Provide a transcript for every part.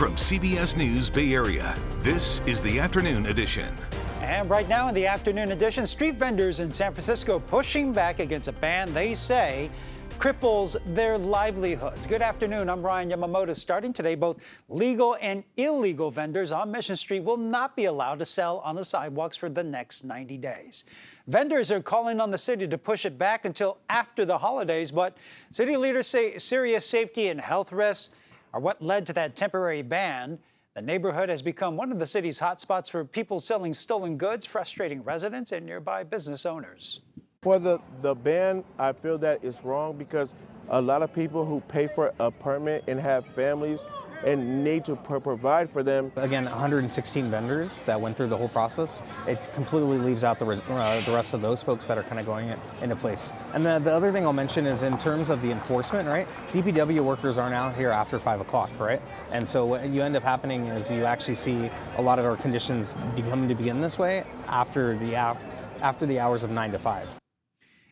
From CBS News Bay Area, this is the Afternoon Edition. And right now in the Afternoon Edition, street vendors in San Francisco pushing back against a ban they say cripples their livelihoods. Good afternoon, I'm Ryan Yamamoto. Starting today, both legal and illegal vendors on Mission Street will not be allowed to sell on the sidewalks for the next 90 days. Vendors are calling on the city to push it back until after the holidays, but city leaders say serious safety and health risks are what led to that temporary ban. The neighborhood has become one of the city's hotspots for people selling stolen goods, frustrating residents and nearby business owners. For the ban, I feel that it's wrong because a lot of people who pay for a permit and have families and need to provide for them. Again, 116 vendors that went through the whole process. It completely leaves out the rest of those folks that are kind of going into place. And the other thing I'll mention is in terms of the enforcement, right? DPW workers aren't out here after 5 o'clock, right? And so what you end up happening is you actually see a lot of our conditions becoming to begin this way after the hours of 9 to 5.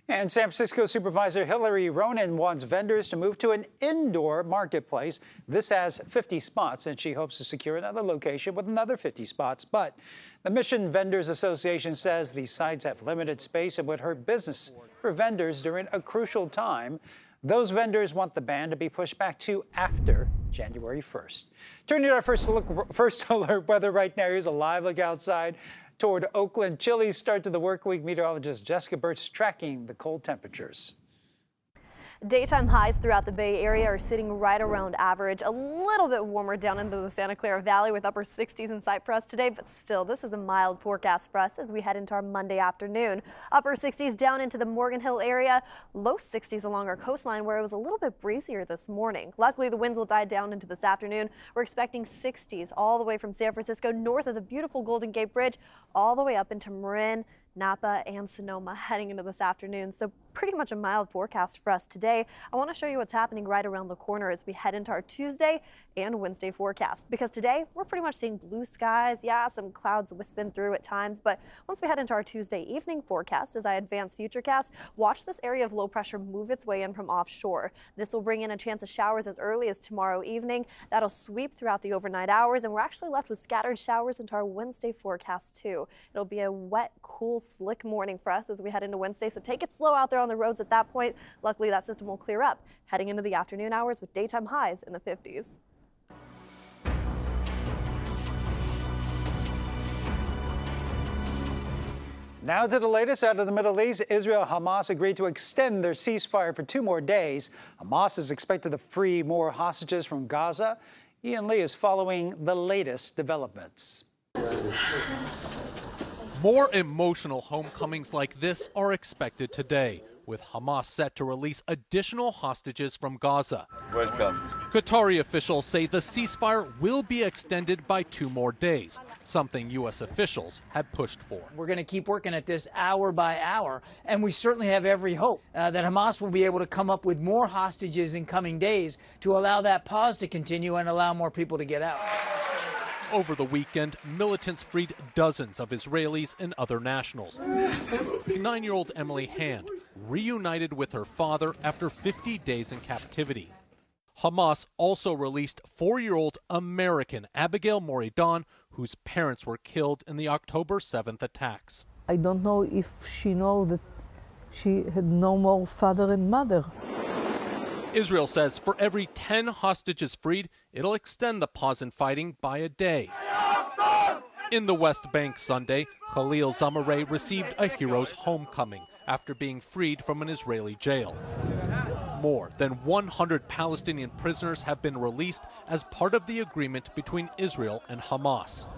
And San Francisco Supervisor Hillary Ronen wants vendors to move to an indoor marketplace. This has 50 spots, and she hopes to secure another location with another 50 spots. But the Mission Vendors Association says these sites have limited space and would hurt business for vendors during a crucial time. Those vendors want the ban to be pushed back to after January 1st. Turning to our first alert weather right now. Here's a live look outside toward Oakland. Chilly start to the work week. Meteorologist Jessica Burt's tracking the cold temperatures. Daytime highs throughout the Bay Area are sitting right around average. A little bit warmer down into the Santa Clara Valley with upper 60s in sight for us today, but still, this is a mild forecast for us as we head into our Monday afternoon. Upper 60s down into the Morgan Hill area, low 60s along our coastline where it was a little bit breezier this morning. Luckily, the winds will die down into this afternoon. We're expecting 60s all the way from San Francisco north of the beautiful Golden Gate Bridge all the way up into Marin, Napa, and Sonoma heading into this afternoon. So pretty much a mild forecast for us today. I want to show you what's happening right around the corner as we head into our Tuesday and Wednesday forecast, because today we're pretty much seeing blue skies. Yeah, some clouds wisping through at times, but once we head into our Tuesday evening forecast, as I advance Futurecast, watch this area of low pressure move its way in from offshore. This will bring in a chance of showers as early as tomorrow evening. That'll sweep throughout the overnight hours, and we're actually left with scattered showers into our Wednesday forecast too. It'll be a wet, cool, slick morning for us as we head into Wednesday, so take it slow out there on the roads at that point. Luckily, that system will clear up heading into the afternoon hours with daytime highs in the 50s. Now to the latest out of the Middle East. Israel-Hamas agreed to extend their ceasefire for 2 more days. Hamas is expected to free more hostages from Gaza. Ian Lee is following the latest developments. More emotional homecomings like this are expected today, with Hamas set to release additional hostages from Gaza. Welcome. Qatari officials say the ceasefire will be extended by 2 more days, something U.S. officials had pushed for. We're going to keep working at this hour by hour, and we certainly have every hope that Hamas will be able to come up with more hostages in coming days to allow that pause to continue and allow more people to get out. Over the weekend, militants freed dozens of Israelis and other nationals. 9-year-old Emily Hand reunited with her father after 50 days in captivity. Hamas also released 4-year-old American Abigail Moridan, whose parents were killed in the October 7th attacks. I don't know if she knows that she had no more father and mother. Israel says for every 10 hostages freed, it'll extend the pause in fighting by a day. In the West Bank Sunday, Khalil Zamareh received a hero's homecoming after being freed from an Israeli jail. More than 100 Palestinian prisoners have been released as part of the agreement between Israel and Hamas.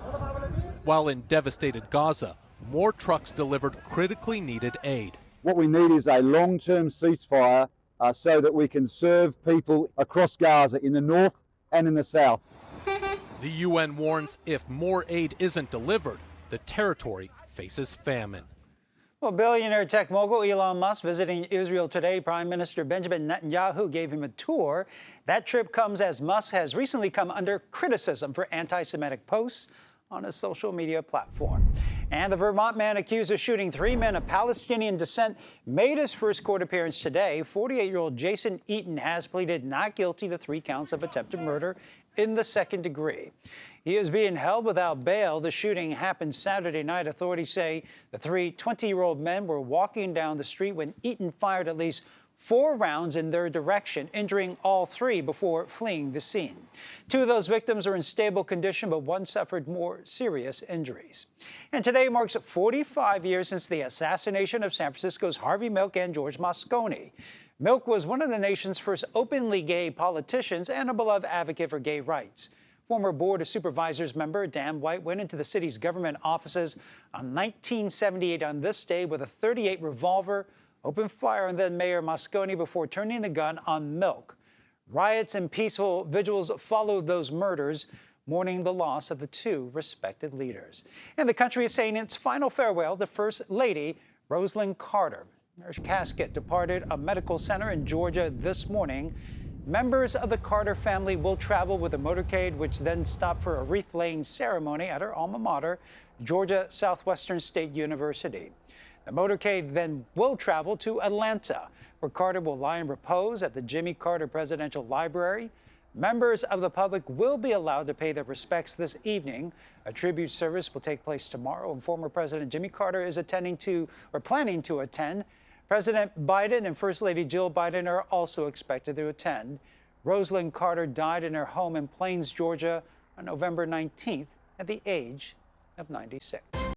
While in devastated Gaza, more trucks delivered critically needed aid. What we need is a long-term ceasefire so that we can serve people across Gaza in the north and in the south. The UN warns if more aid isn't delivered, the territory faces famine. Well, billionaire tech mogul Elon Musk visiting Israel today. Prime Minister Benjamin Netanyahu gave him a tour. That trip comes as Musk has recently come under criticism for anti-Semitic posts on a social media platform. And the Vermont man accused of shooting 3 men of Palestinian descent made his first court appearance today. 48-year-old Jason Eaton has pleaded not guilty to 3 counts of attempted murder in the second degree. He is being held without bail. The shooting happened Saturday night. Authorities say the 3 20-year-old men were walking down the street when Eaton fired at least 4 rounds in their direction, injuring all 3 before fleeing the scene. 2 of those victims are in stable condition, but 1 suffered more serious injuries. And today marks 45 years since the assassination of San Francisco's Harvey Milk and George Moscone. Milk was one of the nation's first openly gay politicians and a beloved advocate for gay rights. Former Board of Supervisors member Dan White went into the city's government offices on 1978 on this day with a .38 revolver, opened fire on then Mayor Moscone before turning the gun on Milk. Riots and peaceful vigils followed those murders, mourning the loss of the 2 respected leaders. And the country is saying its final farewell to First Lady Rosalynn Carter. Her casket departed a medical center in Georgia this morning. Members of the Carter family will travel with a motorcade, which then stopped for a wreath-laying ceremony at her alma mater, Georgia Southwestern State University. The motorcade then will travel to Atlanta, where Carter will lie in repose at the Jimmy Carter Presidential Library. Members of the public will be allowed to pay their respects this evening. A tribute service will take place tomorrow, and former President Jimmy Carter is planning to attend. President Biden and First Lady Jill Biden are also expected to attend. Rosalynn Carter died in her home in Plains, Georgia on November 19th at the age of 96.